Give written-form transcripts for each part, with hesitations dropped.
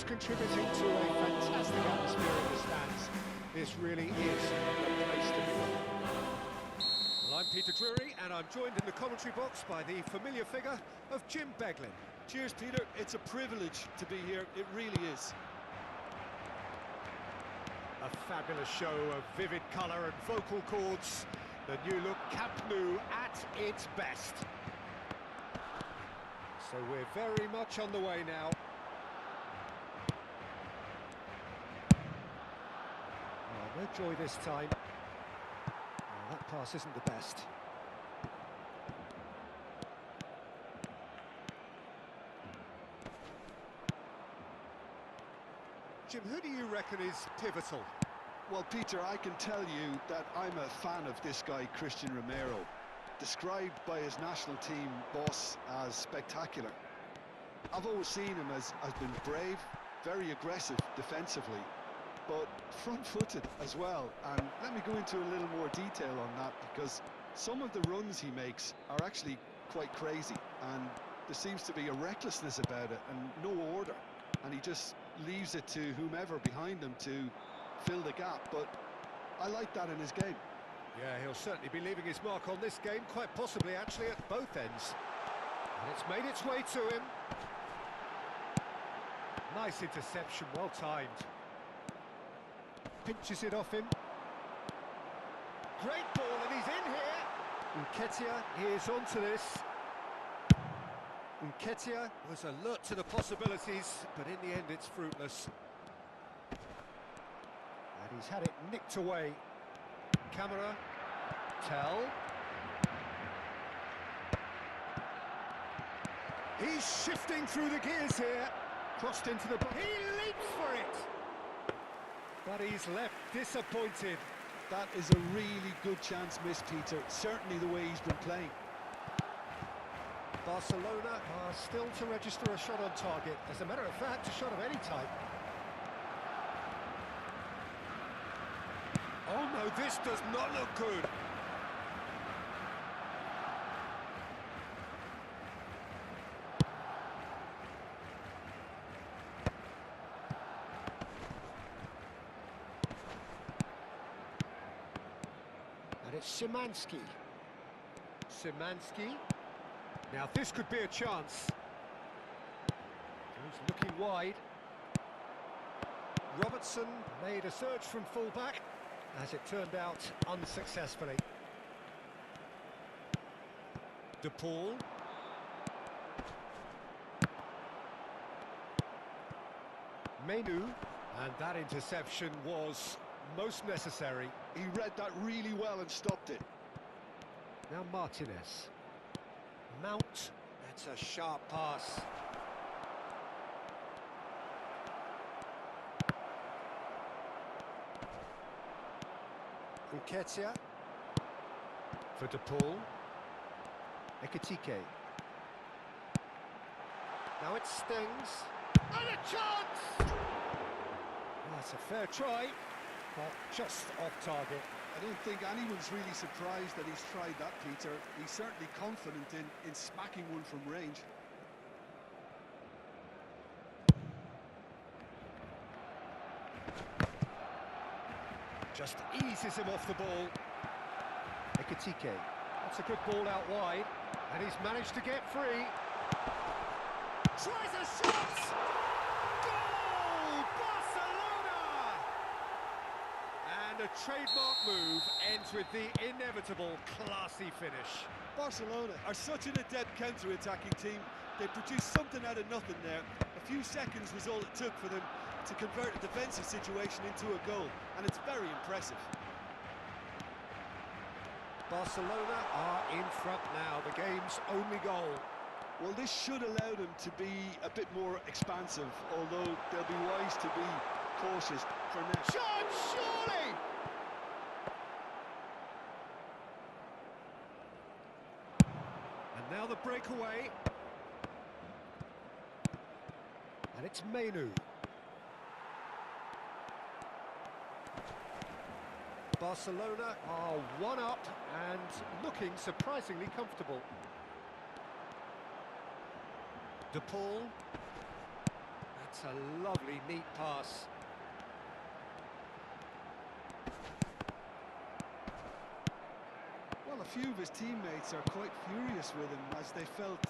fans contributing to a fantastic atmosphere in the stands. This really is the place to be. Well, I'm Peter Drury, and I'm joined in the commentary box by the familiar figure of Jim Beglin. Cheers, Peter. It's a privilege to be here. It really is. A fabulous show of vivid colour and vocal cords. The new look Camp Nou at its best. So we're very much on the way now. Oh, no joy this time. Oh, that pass isn't the best. Jim, who do you reckon is pivotal? Well, Peter, I can tell you that I'm a fan of this guy, Christian Romero, described by his national team boss as spectacular. I've always seen him as being brave, very aggressive defensively, but front-footed as well. And let me go into a little more detail on that, because some of the runs he makes are actually quite crazy, and there seems to be a recklessness about it and no order, and he just leaves it to whomever behind him to fill the gap. But I like that in his game. Yeah, he'll certainly be leaving his mark on this game, quite possibly actually at both ends. And it's made its way to him. Nice interception, well timed. Pinches it off him. Great ball, and he's in here. Nketiah is onto this. Nketiah was alert to the possibilities, but in the end it's fruitless. And he's had it nicked away. Camera. Tell. He's shifting through the gears here. Crossed into the box. He leaps for it. But he's left disappointed. That is a really good chance missed, Peter. Certainly the way he's been playing. Barcelona are still to register a shot on target. As a matter of fact, a shot of any type. Oh no, this does not look good. And it's Szymanski. Szymanski. Now this could be a chance. He's looking wide. Robertson made a surge from full-back. As it turned out, unsuccessfully. De Paul. Menu. And that interception was most necessary. He read that really well and stopped it. Now Martinez. Mount. That's a sharp pass. Nketiah for De Paul. Ekitike. Now it stings. And a chance! That's a fair try, but just off target. I don't think anyone's really surprised that he's tried that, Peter. He's certainly confident in smacking one from range. Just eases him off the ball. Ekitike. That's a good ball out wide. And he's managed to get free. Tries a shot! Goal! Barcelona! And a trademark move ends with the inevitable classy finish. Barcelona are such an adept counter-attacking team. They produced something out of nothing there. A few seconds was all it took for them to convert a defensive situation into a goal, and it's very impressive. Barcelona are in front now, the game's only goal. Well, this should allow them to be a bit more expansive, although they'll be wise to be cautious for now. Shot, surely! And now the breakaway. And it's Menu. Barcelona are one up and looking surprisingly comfortable. De Paul. That's a lovely, neat pass. Well, a few of his teammates are quite furious with him as they felt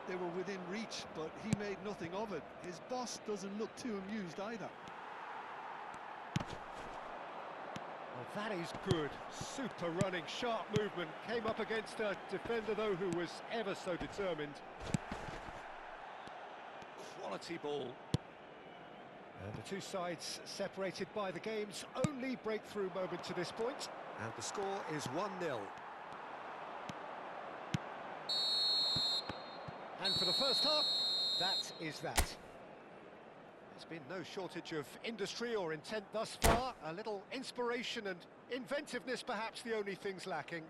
they were within reach, but he made nothing of it. His boss doesn't look too amused either. Well, that is good. Super running, sharp movement. Came up against a defender, though, who was ever so determined. Quality ball. And the two sides separated by the game's only breakthrough moment to this point. And the score is 1-0. And for the first half, that is that. There's been no shortage of industry or intent thus far. A little inspiration and inventiveness, perhaps the only things lacking.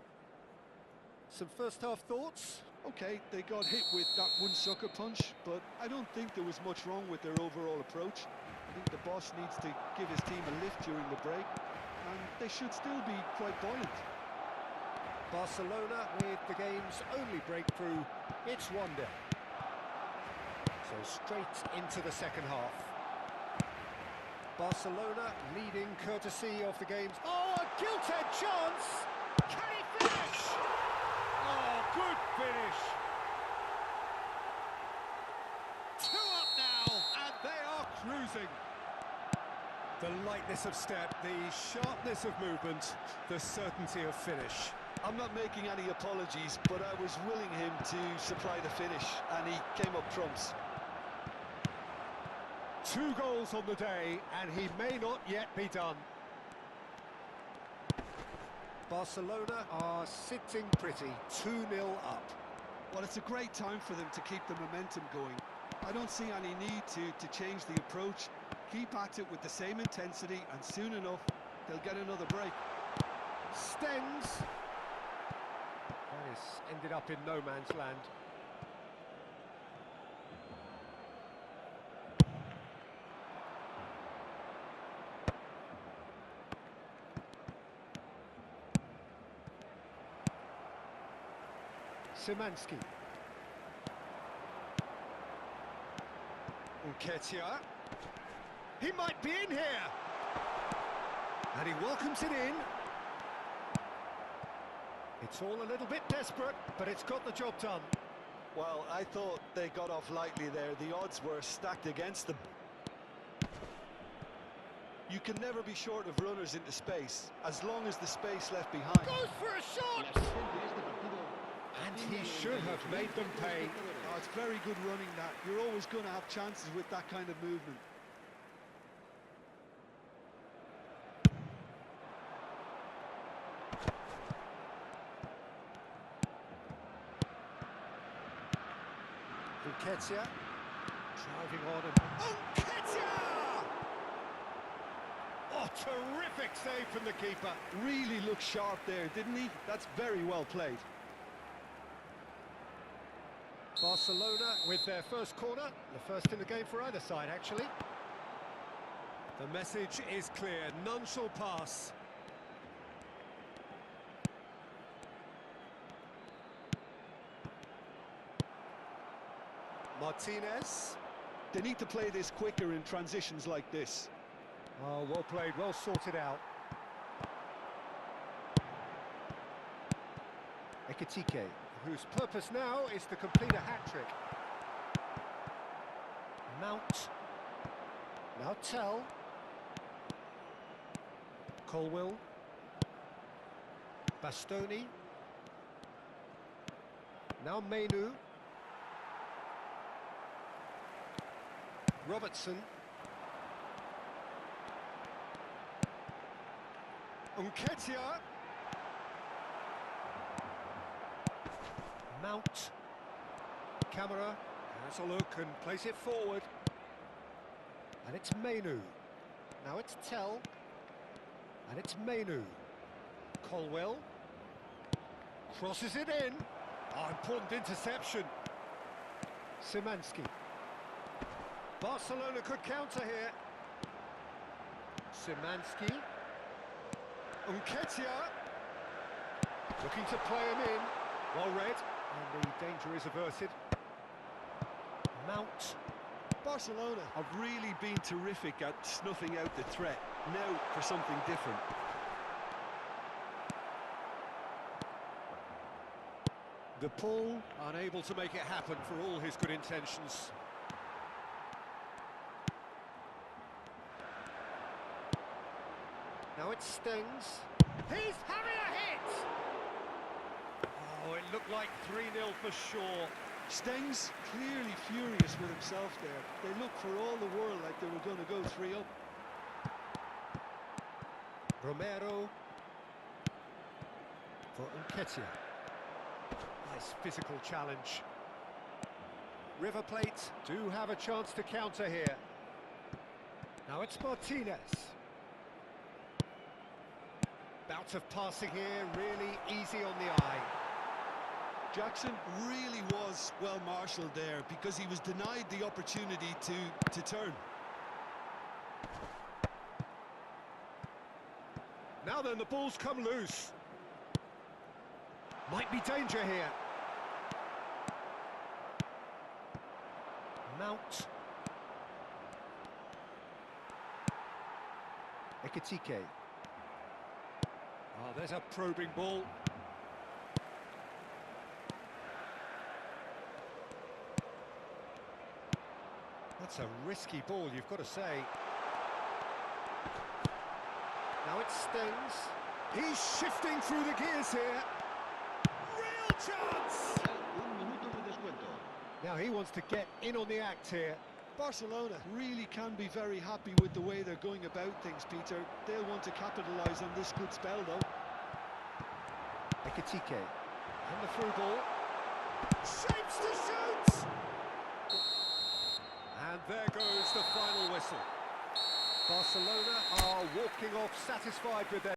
Some first half thoughts? Okay, they got hit with that one sucker punch, but I don't think there was much wrong with their overall approach. I think the boss needs to give his team a lift during the break, and they should still be quite buoyant. Barcelona with the game's only breakthrough. It's 1-0. So straight into the second half. Barcelona leading courtesy of the game's... Oh, a gilt-edged chance! Can he finish? Oh, good finish! 2 up now, and they are cruising. The lightness of step, the sharpness of movement, the certainty of finish. I'm not making any apologies, but I was willing him to supply the finish, and he came up trumps. 2 goals on the day, and he may not yet be done. Barcelona are sitting pretty, 2-0 up. Well, it's a great time for them to keep the momentum going. I don't see any need to change the approach. Keep at it with the same intensity, and soon enough, they'll get another break. Stengs. That is ended up in no man's land. Szymanski. Nketiah. He might be in here. And he welcomes it in. It's all a little bit desperate, but it's got the job done. Well, I thought they got off lightly there. The odds were stacked against them. You can never be short of runners into space, as long as the space left behind. Goes for a shot! And he should have made them pay. Oh, it's very good running that. You're always going to have chances with that kind of movement. Nketiah driving on and... Nketiah! Oh, terrific save from the keeper. Really looked sharp there, didn't he? That's very well played. Barcelona with their first corner, the first in the game for either side, actually. The message is clear, none shall pass. Martinez. They need to play this quicker in transitions like this. Oh, well played, well sorted out. Ekitike, whose purpose now is to complete a hat-trick. Mount. Now Tell. Colwill. Bastoni. Now Menu. Robertson. Nketiah. Mount. Camera has a look and place it forward. And it's Menu. Now it's Tell. And it's Menu. Colwill. Crosses it in. Oh, important interception. Szymanski. Barcelona could counter here. Szymanski. Nketiah. Looking to play him in. Well read. And the danger is averted. Mount. Barcelona have really been terrific at snuffing out the threat. Now for something different. The pull, unable to make it happen for all his good intentions. Now it stings. He's having a hit! Oh, it looked like 3-0 for sure. Stengs clearly furious with himself there. They looked for all the world like they were going to go 3-up. Romero for Nketiah. Nice physical challenge. River Plate do have a chance to counter here. Now it's Martinez. Bout of passing here, really easy on the eye. Jackson really was well marshalled there because he was denied the opportunity to turn. Now then, the ball's come loose. Might be danger here. Mount. Ekitike. Oh, there's a probing ball. That's a risky ball, you've got to say. Now it stings. He's shifting through the gears here. Real chance! Now he wants to get in on the act here. Barcelona really can be very happy with the way they're going about things, Peter. They'll want to capitalise on this good spell, though. Ekitike. And the through ball. Shapes to shoot! And there goes the final whistle. Barcelona are walking off satisfied with their